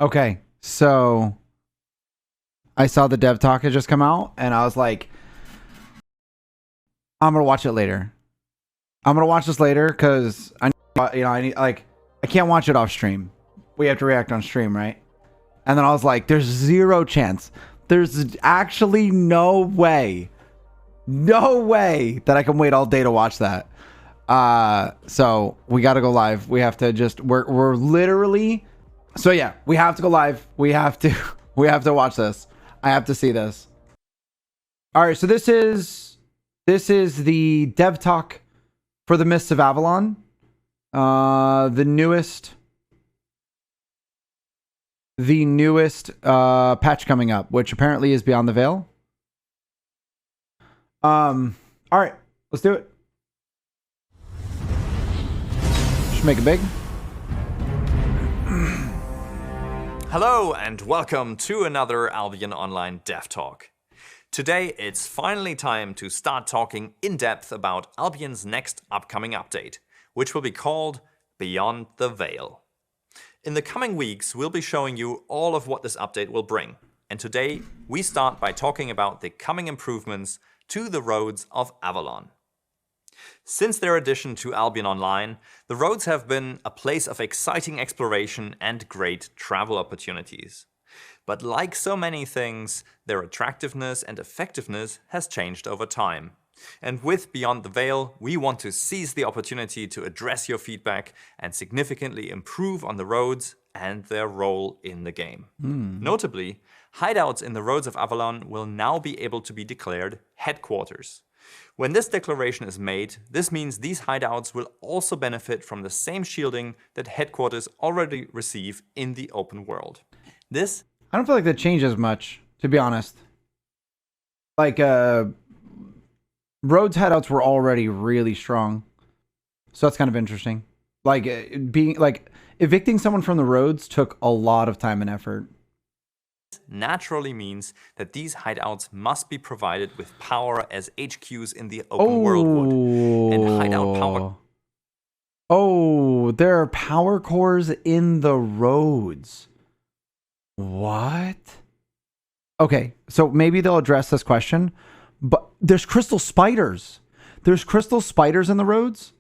Okay, so I saw the dev talk had just come out, and I was like, I'm gonna watch it later. I'm gonna watch this later because I need like I can't watch it off stream. We have to react on stream, right? And then I was like, there's zero chance. There's actually no way that I can wait all day to watch that. So we got to go live. We have to just we're literally. So yeah, we have to go live. We have to watch this. I have to see this. All right, so this is the dev talk for the Mists of Avalon. The newest patch coming up, which apparently is Beyond the Veil. All right, let's do it. Should make it big. Hello and welcome to another Albion Online Dev Talk. Today it's finally time to start talking in depth about Albion's next upcoming update, which will be called Beyond the Veil. In the coming weeks, we'll be showing you all of what this update will bring. And today we start by talking about the coming improvements to the roads of Avalon. Since their addition to Albion Online, the roads have been a place of exciting exploration and great travel opportunities. But like so many things, their attractiveness and effectiveness has changed over time. And with Beyond the Veil, we want to seize the opportunity to address your feedback and significantly improve on the roads and their role in the game. Notably, hideouts in the roads of Avalon will now be able to be declared headquarters. When this declaration is made, this means these hideouts will also benefit from the same shielding that headquarters already receive in the open world. This I don't feel like that changes much, to be honest. Like, Rhodes headouts were already really strong. So that's kind of interesting. Like, evicting someone from the roads took a lot of time and effort. naturally means that these hideouts must be provided with power as HQs in the open world would. And hideout power... Oh, there are power cores in the roads. What? Okay, so maybe they'll address this question, but there's crystal spiders. There's crystal spiders in the roads.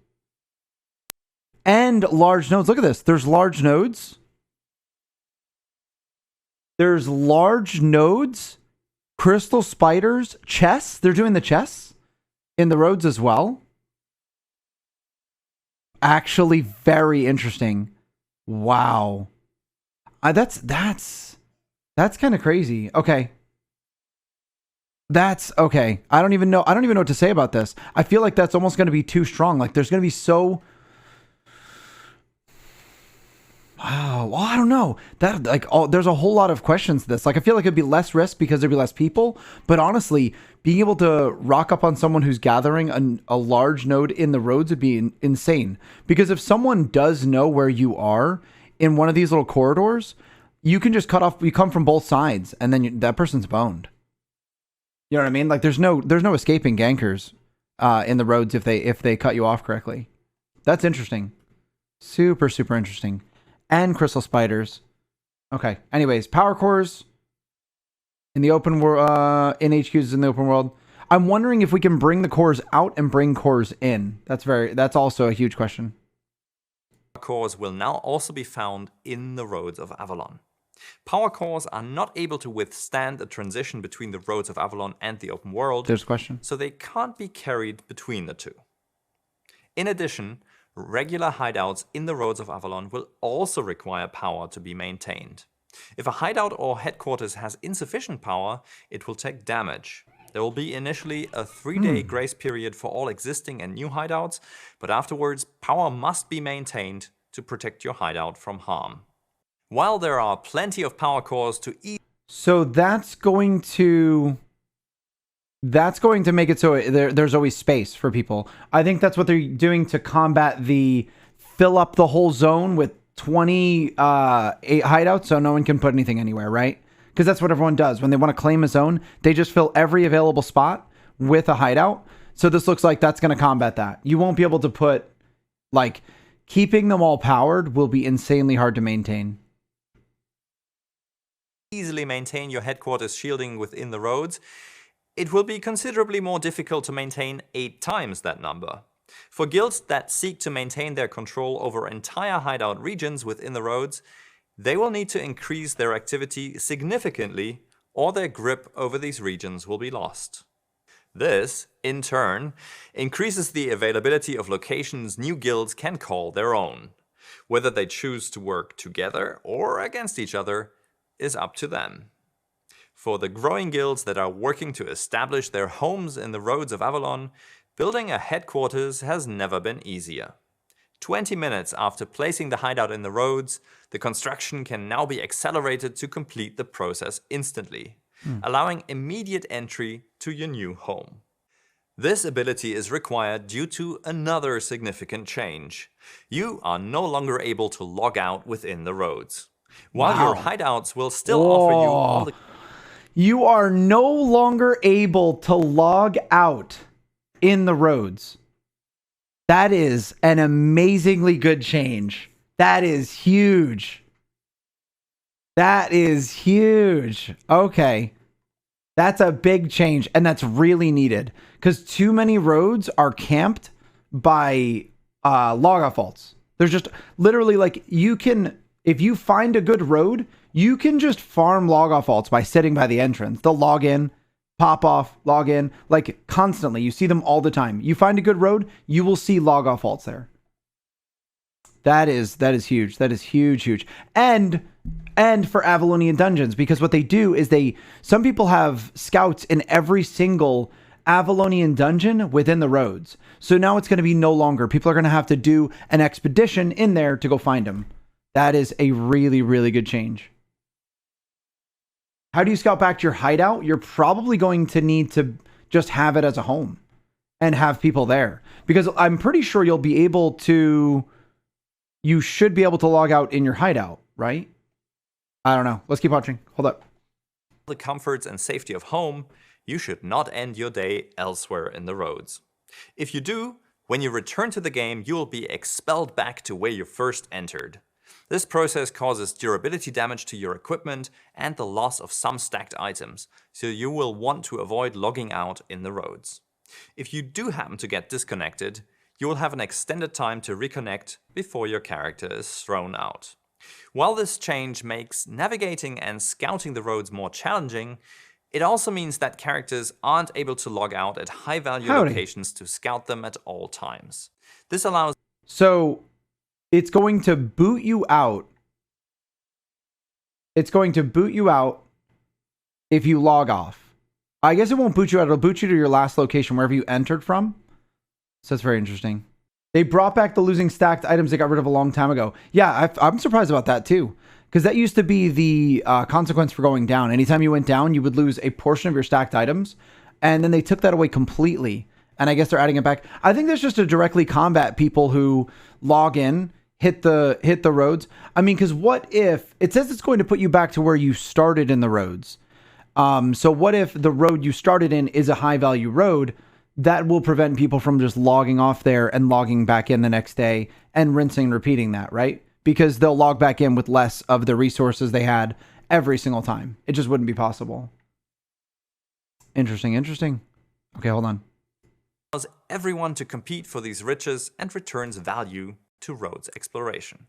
And large nodes. Look at this. There's large nodes. There's large nodes, crystal spiders, chests. They're doing the chests in the roads as well. Actually, very interesting. Wow. That's kind of crazy. Okay. That's okay. I don't even know what to say about this. I feel like that's almost going to be too strong. Like there's going to be so... Wow. Well, I don't know. That there's a whole lot of questions to this. Like I feel like it'd be less risk because there'd be less people. But honestly, being able to rock up on someone who's gathering a large node in the roads would be insane. Because if someone does know where you are in one of these little corridors, you can just cut off. You come from both sides, and then that person's boned. You know what I mean? Like there's no escaping gankers in the roads if they cut you off correctly. That's interesting. Super interesting. And crystal spiders. Okay. Anyways, power cores in the open world, in HQs in the open world. I'm wondering if we can bring the cores out and bring cores in. That's also a huge question. Cores will now also be found in the roads of Avalon. Power cores are not able to withstand a transition between the roads of Avalon and the open world. There's a question. So they can't be carried between the two. In addition, regular hideouts in the roads of Avalon will also require power to be maintained. If a hideout or headquarters has insufficient power, it will take damage. There will be initially a 3-day grace period for all existing and new hideouts, but afterwards power must be maintained to protect your hideout from harm. While there are plenty of power cores to eat... So that's going to make it so there's always space for people. I think that's what they're doing to combat the fill up the whole zone with 28 hideouts so no one can put anything anywhere, right? Because that's what everyone does. When they want to claim a zone, they just fill every available spot with a hideout. So this looks like that's going to combat that. You won't be able to put, like, keeping them all powered will be insanely hard to maintain. easily maintain your headquarters shielding within the roads, it will be considerably more difficult to maintain 8 times that number. For guilds that seek to maintain their control over entire hideout regions within the roads, they will need to increase their activity significantly, or their grip over these regions will be lost. This, in turn, increases the availability of locations new guilds can call their own. Whether they choose to work together or against each other is up to them. For the growing guilds that are working to establish their homes in the roads of Avalon, building a headquarters has never been easier. 20 minutes after placing the hideout in the roads, the construction can now be accelerated to complete the process instantly, allowing immediate entry to your new home. This ability is required due to another significant change. You are no longer able to log out within the roads. While your hideouts will still offer you all the... You are no longer able to log out in the roads. That is an amazingly good change. That is huge. That is huge. Okay. That's a big change, and that's really needed because too many roads are camped by log-off vaults. There's just literally like you can, if you find a good road, you can just farm log-off vaults by sitting by the entrance. They'll log in, pop off, log in, like constantly. You see them all the time. You find a good road, you will see log-off vaults there. That is huge. That is huge. And for Avalonian dungeons, because what they do is some people have scouts in every single Avalonian dungeon within the roads. So now it's going to be no longer. People are going to have to do an expedition in there to go find them. That is a really, really good change. How do you scout back to your hideout? You're probably going to need to just have it as a home and have people there, because I'm pretty sure you should be able to log out in your hideout, right? I don't know. Let's keep watching. Hold up. The comforts and safety of home, you should not end your day elsewhere in the roads. If you do, when you return to the game, you will be expelled back to where you first entered. This process causes durability damage to your equipment and the loss of some stacked items, so you will want to avoid logging out in the roads. If you do happen to get disconnected, you will have an extended time to reconnect before your character is thrown out. While this change makes navigating and scouting the roads more challenging, it also means that characters aren't able to log out at high-value locations to scout them at all times. This allows... So, it's going to boot you out. It's going to boot you out if you log off. I guess it won't boot you out. It'll boot you to your last location, wherever you entered from. So that's very interesting. They brought back the losing stacked items they got rid of a long time ago. Yeah, I'm surprised about that too. Because that used to be the consequence for going down. Anytime you went down, you would lose a portion of your stacked items. And then they took that away completely. And I guess they're adding it back. I think that's just to directly combat people who log in, hit the roads. I mean, because what if... It says it's going to put you back to where you started in the roads. So what if the road you started in is a high-value road? That will prevent people from just logging off there and logging back in the next day and rinsing and repeating that, right? Because they'll log back in with less of the resources they had every single time. It just wouldn't be possible. Interesting. Okay, hold on. Allows everyone to compete for these riches and returns value to roads exploration.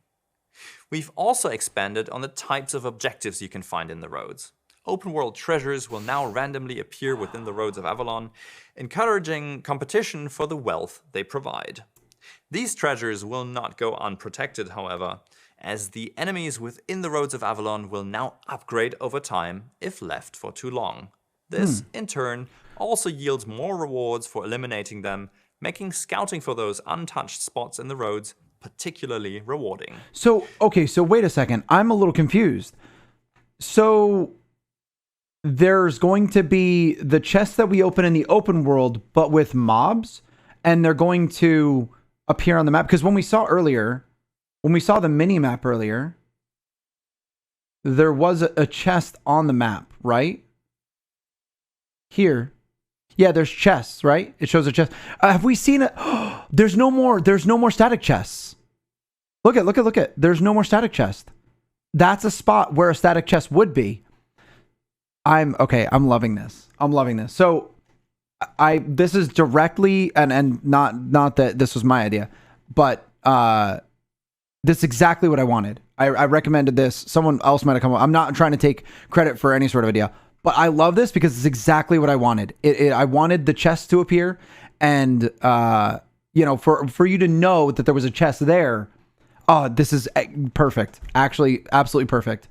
We've also expanded on the types of objectives you can find in the roads. Open world treasures will now randomly appear within the roads of Avalon, encouraging competition for the wealth they provide. These treasures will not go unprotected, however, as the enemies within the roads of Avalon will now upgrade over time if left for too long. This, in turn, also yields more rewards for eliminating them, making scouting for those untouched spots in the roads particularly rewarding. So, okay, so wait a second. I'm a little confused. So... there's going to be the chests that we open in the open world, but with mobs, and they're going to appear on the map. Because when we saw the mini map earlier, there was a chest on the map, right? Here. Yeah, there's chests, right? It shows a chest. Have we seen it? There's no more static chests. Look at. There's no more static chest. That's a spot where a static chest would be. I'm okay. I'm loving this. I'm loving this. So this is directly and not that this was my idea, but this is exactly what I wanted. I recommended this. Someone else might have come up. I'm not trying to take credit for any sort of idea, but I love this because it's exactly what I wanted. I wanted the chest to appear, and you know, for you to know that there was a chest there. Oh, this is perfect. Actually, absolutely perfect.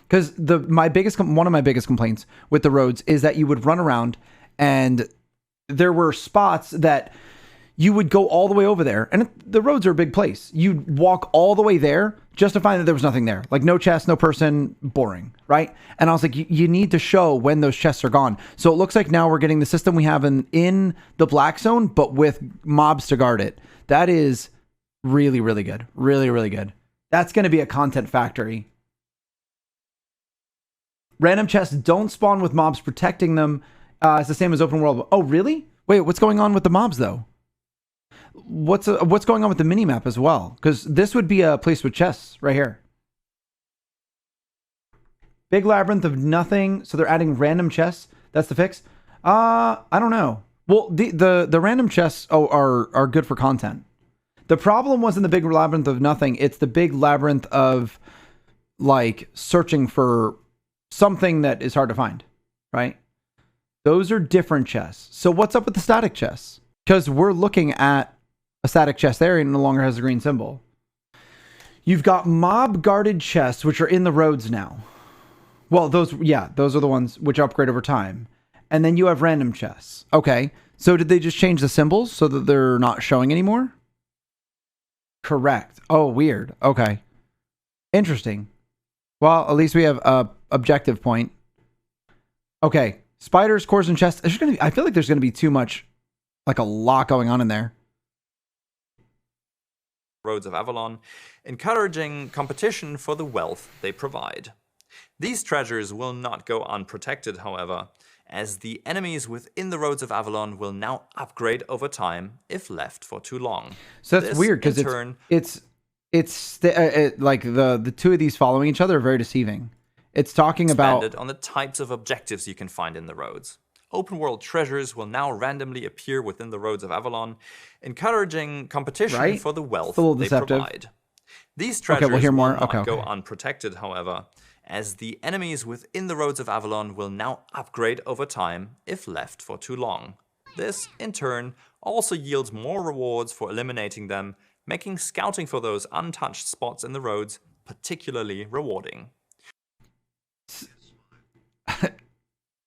Because one of my biggest complaints with the roads is that you would run around, and there were spots that you would go all the way over there, and the roads are a big place. You'd walk all the way there just to find that there was nothing there, like no chest, no person, boring, right? And I was like, you need to show when those chests are gone. So it looks like now we're getting the system we have in the black zone, but with mobs to guard it. That is really, really good. Really, really good. That's going to be a content factory. Random chests don't spawn with mobs protecting them. It's the same as open world. Oh, really? Wait, what's going on with the mobs though? What's going on with the minimap as well? Because this would be a place with chests right here. Big labyrinth of nothing. So they're adding random chests. That's the fix. I don't know. Well, the random chests are good for content. The problem wasn't the big labyrinth of nothing. It's the big labyrinth of like searching for something that is hard to find, right? Those are different chests. So what's up with the static chests? Because we're looking at a static chest there and no longer has a green symbol. You've got mob guarded chests, which are in the roads now. Well, those are the ones which upgrade over time. And then you have random chests. Okay. So did they just change the symbols so that they're not showing anymore? Correct. Oh, weird. Okay. Interesting. Well, at least we have a objective point. Okay. Spiders, cores, and chests. I feel like there's going to be too much, like a lot going on in there. Roads of Avalon, encouraging competition for the wealth they provide. These treasures will not go unprotected, however, as the enemies within the Roads of Avalon will now upgrade over time if left for too long. So that's weird because it's like the two of these following each other are very deceiving. It's talking about on the types of objectives you can find in the roads. Open world treasures will now randomly appear within the Roads of Avalon, encouraging competition for the wealth they provide. These treasures will not go unprotected, however, as the enemies within the Roads of Avalon will now upgrade over time if left for too long. This, in turn, also yields more rewards for eliminating them, making scouting for those untouched spots in the roads particularly rewarding.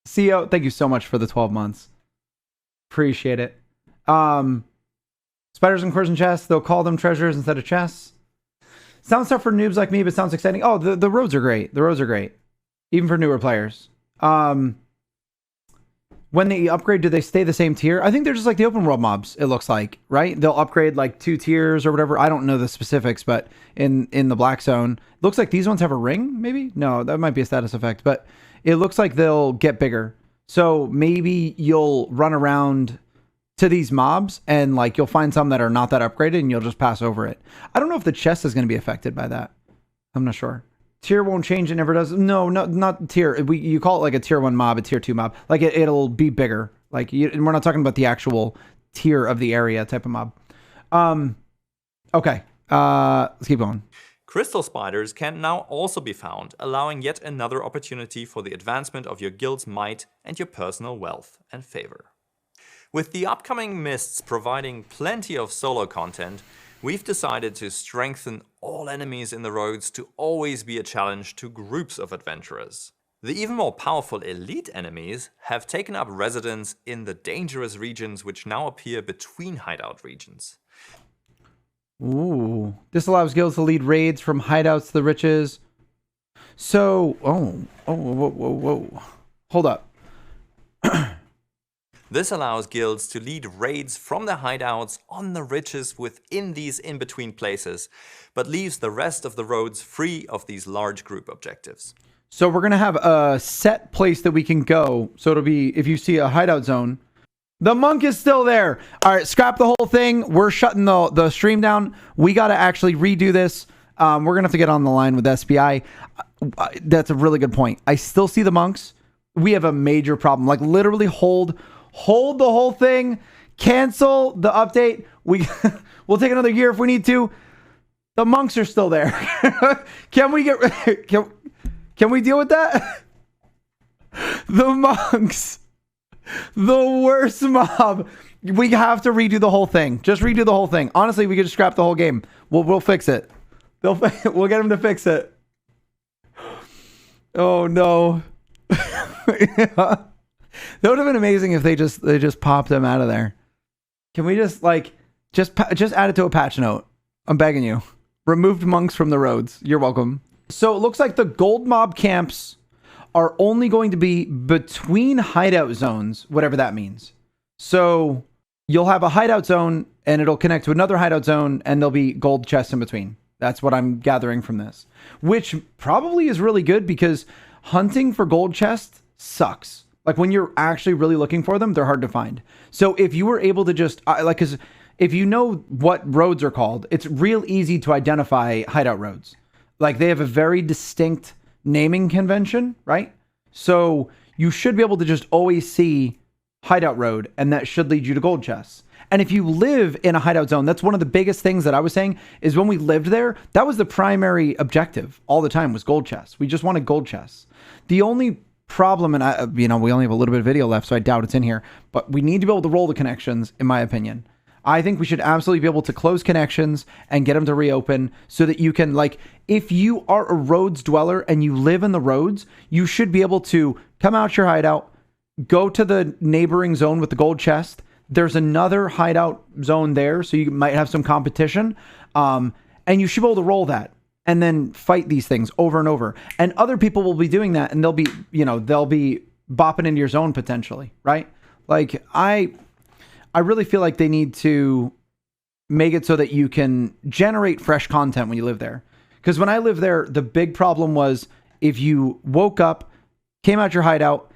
CEO, thank you so much for the 12 months. Appreciate it. Spiders and cores and chests, they'll call them treasures instead of chests. Sounds tough for noobs like me, but sounds exciting. Oh, the roads are great. The roads are great. Even for newer players. When they upgrade, do they stay the same tier? I think they're just like the open world mobs, it looks like, right? They'll upgrade like 2 tiers or whatever. I don't know the specifics, but in the black zone, it looks like these ones have a ring, maybe? No, that might be a status effect, but it looks like they'll get bigger. So maybe you'll run around to these mobs and like you'll find some that are not that upgraded and you'll just pass over it. I don't know if the chest is going to be affected by that. I'm not sure. Tier won't change, it never does. No, not tier. You call it like a tier 1 mob, a tier 2 mob. Like it'll be bigger. Like we're not talking about the actual tier of the area type of mob. Okay. Let's keep going. Crystal spiders can now also be found, allowing yet another opportunity for the advancement of your guild's might and your personal wealth and favor. With the upcoming mists providing plenty of solo content, we've decided to strengthen all enemies in the roads to always be a challenge to groups of adventurers. The even more powerful elite enemies have taken up residence in the dangerous regions which now appear between hideout regions. Ooh, this allows guilds to lead raids from hideouts to the riches. So, whoa. Hold up. This allows guilds to lead raids from their hideouts on the riches within these in-between places, but leaves the rest of the roads free of these large group objectives. So we're going to have a set place that we can go. So it'll be, if you see a hideout zone, the monk is still there. All right, scrap the whole thing. We're shutting the stream down. We got to actually redo this. We're going to have to get on the line with SPI. That's a really good point. I still see the monks, we have a major problem. Like literally hold the whole thing, cancel the update. We'll take another year if we need to. The monks are still there. Can we can we deal with that? The monks, the worst mob. We have to redo the whole thing. Just redo the whole thing. Honestly, we could just scrap the whole game. We'll fix it. We'll get them to fix it. Oh no. Yeah. That would have been amazing if they just popped them out of there. Can we just add it to a patch note? I'm begging you. Removed monks from the roads. You're welcome. So it looks like the gold mob camps are only going to be between hideout zones, whatever that means. So you'll have a hideout zone and it'll connect to another hideout zone and there'll be gold chests in between. That's what I'm gathering from this, which probably is really good because hunting for gold chests sucks. Like when you're actually really looking for them, they're hard to find. So if you were able to just because if you know what roads are called, it's real easy to identify hideout roads. Like they have a very distinct naming convention, right? So you should be able to just always see hideout road, and that should lead you to gold chests. And if you live in a hideout zone, that's one of the biggest things that I was saying is when we lived there, that was the primary objective all the time was gold chests. We just wanted gold chests. The only problem, and we only have a little bit of video left, so I doubt it's in here, but we need to be able to roll the connections, in my opinion. I think we should absolutely be able to close connections and get them to reopen so that you can, like, if you are a roads dweller and you live in the roads, you should be able to come out your hideout, go to the neighboring zone with the gold chest. There's another hideout zone there, so you might have some competition. And you should be able to roll that and then fight these things over and over. And other people will be doing that, and they'll be bopping into your zone potentially, right? Like, I really feel like they need to make it so that you can generate fresh content when you live there. Because when I lived there, the big problem was if you woke up, came out your hideout,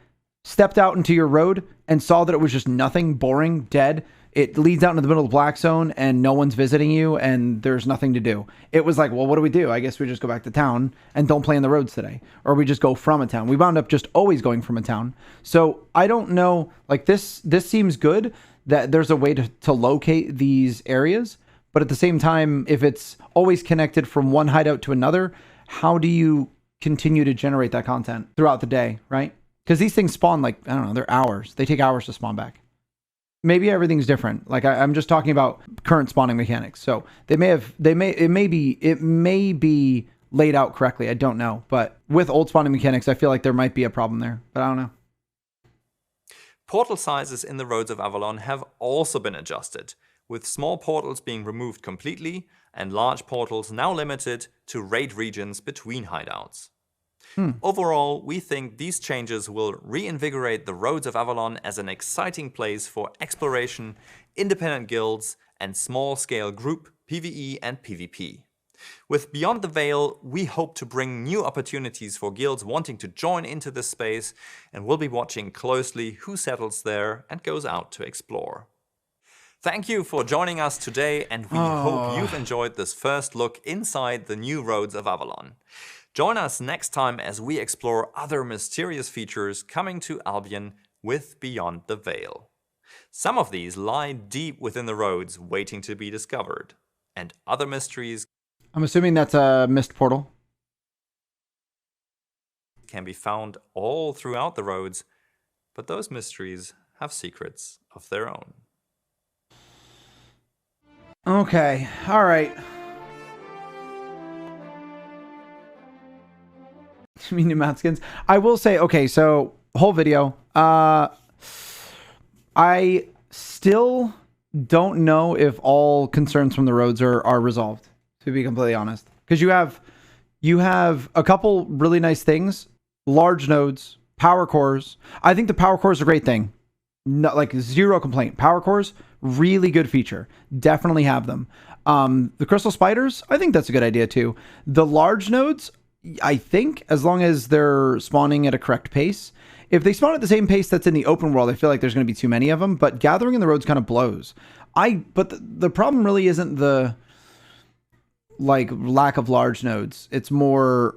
stepped out into your road, and saw that it was just nothing, boring, dead, it leads out into the middle of the black zone and no one's visiting you and there's nothing to do. It was like, well, what do we do? I guess we just go back to town and don't play in the roads today. Or we just go from a town. We wound up just always going from a town. So I don't know, like this seems good that there's a way to locate these areas. But at the same time, if it's always connected from one hideout to another, how do you continue to generate that content throughout the day, right? Because these things spawn like, I don't know, they're hours. They take hours to spawn back. Maybe everything's different. Like I'm just talking about current spawning mechanics. So it may be laid out correctly. I don't know. But with old spawning mechanics, I feel like there might be a problem there, but I don't know. Portal sizes in the roads of Avalon have also been adjusted, with small portals being removed completely and large portals now limited to raid regions between hideouts. Overall, we think these changes will reinvigorate the roads of Avalon as an exciting place for exploration, independent guilds, and small-scale group PvE and PvP. With Beyond the Veil, we hope to bring new opportunities for guilds wanting to join into this space, and we'll be watching closely who settles there and goes out to explore. Thank you for joining us today, and we hope you've enjoyed this first look inside the new roads of Avalon. Join us next time as we explore other mysterious features coming to Albion with Beyond the Veil. Some of these lie deep within the roads waiting to be discovered, and other mysteries I'm assuming that's a mist portal. Can be found all throughout the roads, but those mysteries have secrets of their own. Okay, all right. You mean new mount skins? I will say, okay, so whole video. I still don't know if all concerns from the roads are resolved, to be completely honest. Because you have a couple really nice things, large nodes, power cores. I think the power core is a great thing. Not like zero complaint. Power cores, really good feature. Definitely have them. The crystal spiders, I think that's a good idea too. The large nodes, I think, as long as they're spawning at a correct pace. If they spawn at the same pace that's in the open world, I feel like there's going to be too many of them. But gathering in the roads kind of blows. But the problem really isn't the like lack of large nodes. It's more,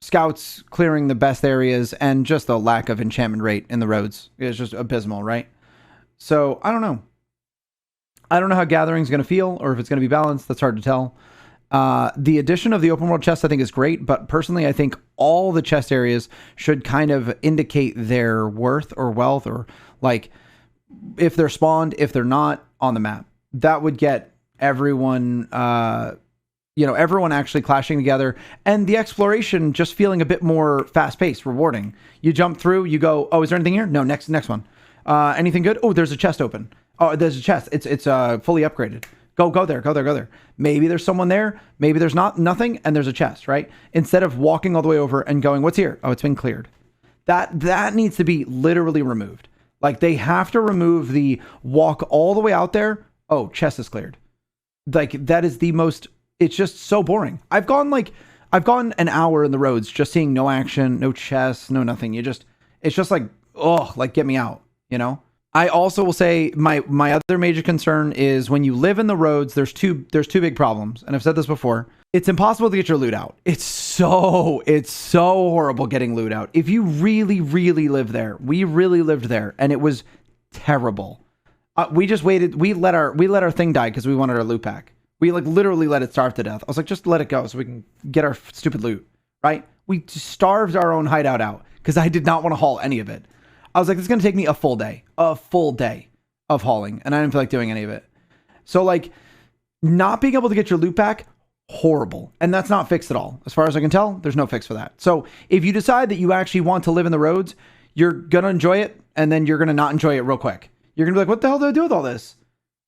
scouts clearing the best areas, and just the lack of enchantment rate in the roads is just abysmal, right? So I don't know. I don't know how gathering's going to feel, or if it's going to be balanced. That's hard to tell. The addition of the open world chest I think is great, but personally I think all the chest areas should kind of indicate their worth or wealth, or like if they're spawned, if they're not on the map. That would get everyone, everyone actually clashing together, and the exploration just feeling a bit more fast paced, rewarding. You jump through, you go, oh, is there anything here? No, next one. Anything good? Oh, there's a chest open. Oh, there's a chest. It's fully upgraded. Go there. Maybe there's someone there. Maybe there's nothing, and there's a chest, right? Instead of walking all the way over and going, what's here? Oh, it's been cleared. That needs to be literally removed. Like, they have to remove the walk all the way out there. Oh, chest is cleared. Like, that is the most, it's just so boring. I've gone an hour in the roads just seeing no action, no chests, no nothing. It's just like, oh, like, get me out, you know? I also will say my other major concern is when you live in the roads, there's two big problems. And I've said this before. It's impossible to get your loot out. It's so horrible getting loot out. If you really, really live there, we really lived there, and it was terrible. We just waited. We let our thing die because we wanted our loot pack. We like literally let it starve to death. I was like, just let it go so we can get our stupid loot, right? We starved our own hideout out because I did not want to haul any of it. I was like, it's going to take me a full day of hauling, and I didn't feel like doing any of it. So like, not being able to get your loot back, horrible. And that's not fixed at all. As far as I can tell, there's no fix for that. So if you decide that you actually want to live in the roads, you're going to enjoy it, and then you're going to not enjoy it real quick. You're going to be like, what the hell do I do with all this?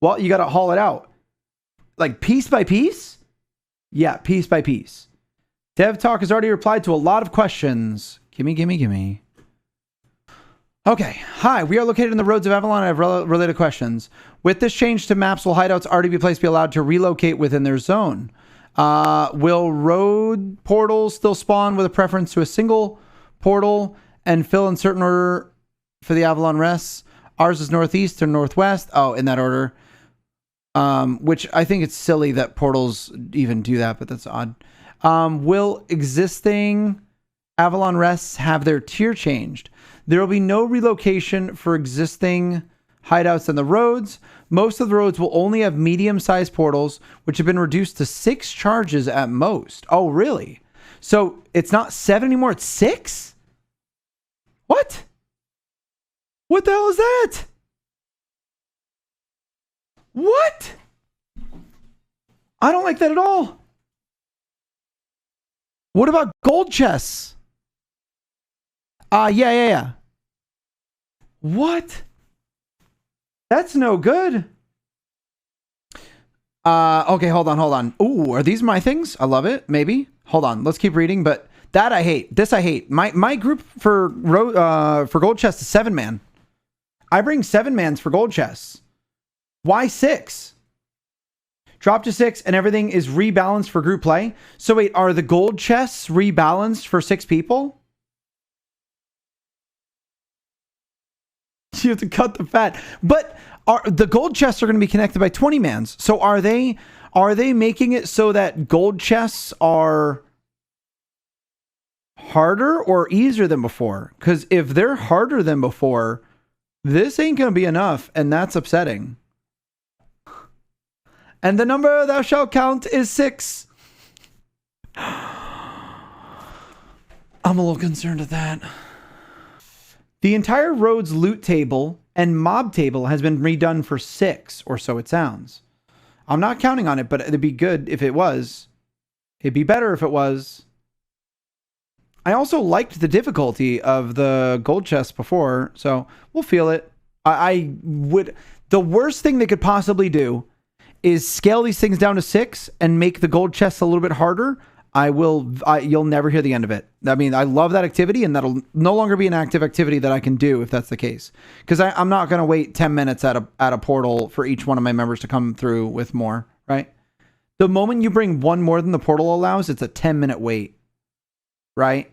Well, you got to haul it out. Like piece by piece? Yeah, piece by piece. Dev Talk has already replied to a lot of questions. Gimme. Okay. Hi, we are located in the roads of Avalon. I have related questions. With this change to maps, will hideouts already be placed be allowed to relocate within their zone? Will road portals still spawn with a preference to a single portal and fill in certain order for the Avalon rests? Ours is northeast or northwest. Oh, in that order. Which I think it's silly that portals even do that, but that's odd. Will existing Avalon rests have their tier changed? There will be no relocation for existing hideouts on the roads. Most of the roads will only have medium-sized portals, which have been reduced to 6 charges at most. Oh, really? So it's not 7 anymore, it's 6? What? What the hell is that? What? I don't like that at all. What about gold chests? Yeah. What? That's no good. Okay, hold on. Ooh, are these my things? I love it. Maybe. Hold on. Let's keep reading. But that I hate. This I hate. My group for gold chests is 7-man. I bring 7-mans for gold chests. Why 6? Drop to 6 and everything is rebalanced for group play. So wait, are the gold chests rebalanced for 6 people? You have to cut the fat. But the gold chests are going to be connected by 20-mans. So are they making it so that gold chests are harder or easier than before? Because if they're harder than before, this ain't going to be enough, and that's upsetting. And the number thou shalt count is 6. I'm a little concerned at that. The entire road's loot table and mob table has been redone for 6, or so it sounds. I'm not counting on it, but it'd be good if it was. It'd be better if it was. I also liked the difficulty of the gold chest before, so we'll feel it. I would. The worst thing they could possibly do is scale these things down to 6 and make the gold chests a little bit harder. You'll never hear the end of it. I mean, I love that activity, and that'll no longer be an active activity that I can do if that's the case. Because I'm not going to wait 10 minutes at a portal for each one of my members to come through with more, right? The moment you bring one more than the portal allows, it's a 10-minute wait, right?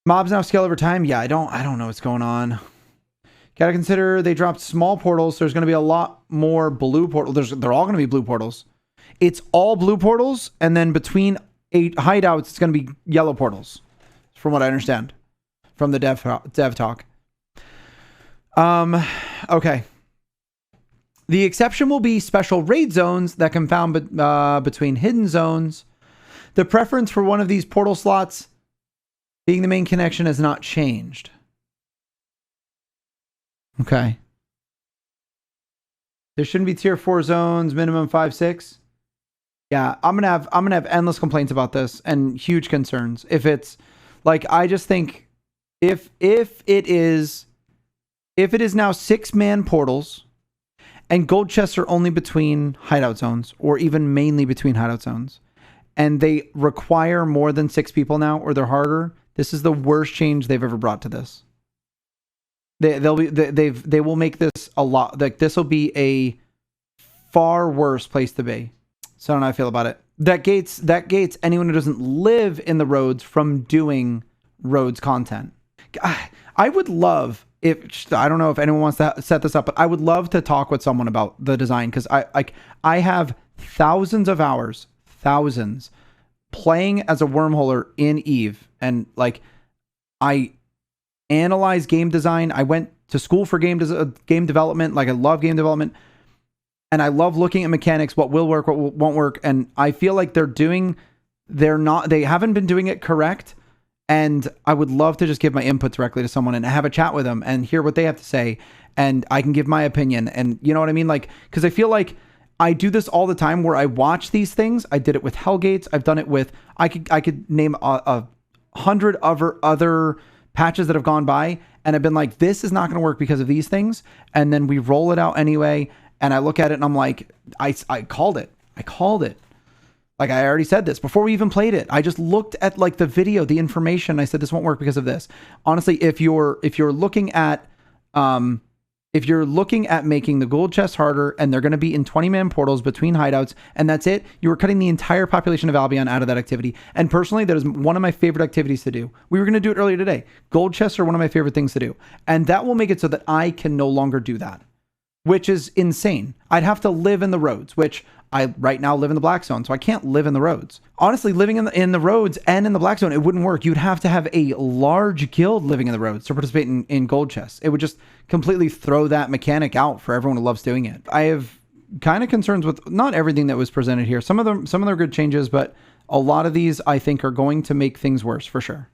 Mobs now scale over time. Yeah, I don't know what's going on. Gotta consider they dropped small portals. So there's going to be a lot more blue portals. They're all going to be blue portals. it's all blue portals, and then between 8 hideouts, it's going to be yellow portals, from what I understand from the dev talk. Okay. The exception will be special raid zones that can found between hidden zones. The preference for one of these portal slots being the main connection has not changed. Okay. There shouldn't be tier 4 zones, minimum 5, 6. Yeah, I'm gonna have endless complaints about this and huge concerns. If it's like, I just think if it is now 6-man portals and gold chests are only between hideout zones, or even mainly between hideout zones, and they require more than 6 people now, or they're harder, this is the worst change they've ever brought to this. They will make this a lot, like, this will be a far worse place to be. So I don't know how I feel about it. That gates anyone who doesn't live in the roads from doing roads content. I would love, if I don't know if anyone wants to set this up, but I would love to talk with someone about the design, because I have thousands of hours, playing as a wormholer in Eve, and like, I analyze game design. I went to school for game development. Like, I love game development, and I love looking at mechanics, what will work, what won't work. And I feel like they haven't been doing it correct. And I would love to just give my input directly to someone and have a chat with them and hear what they have to say. And I can give my opinion. And you know what I mean? Like, because I feel like I do this all the time where I watch these things. I did it with Hellgates. I've done it with, I could name a 100 other patches that have gone by, and I've been like, this is not going to work because of these things. And then we roll it out anyway. And I look at it and I'm like, I called it. Like, I already said this before we even played it. I just looked at like the video, the information. I said, this won't work because of this. Honestly, if you're looking at making the gold chests harder, and they're going to be in 20-man portals between hideouts, and that's it, you are cutting the entire population of Albion out of that activity. And personally, that is one of my favorite activities to do. We were going to do it earlier today. Gold chests are one of my favorite things to do. And that will make it so that I can no longer do that, which is insane. I'd have to live in the roads, which I right now live in the black zone, so I can't live in the roads. Honestly, living in the roads and in the black zone, it wouldn't work. You'd have to have a large guild living in the roads to participate in gold chests. It would just completely throw that mechanic out for everyone who loves doing it. I have kind of concerns with not everything that was presented here. Some of them are good changes, but a lot of these I think are going to make things worse for sure.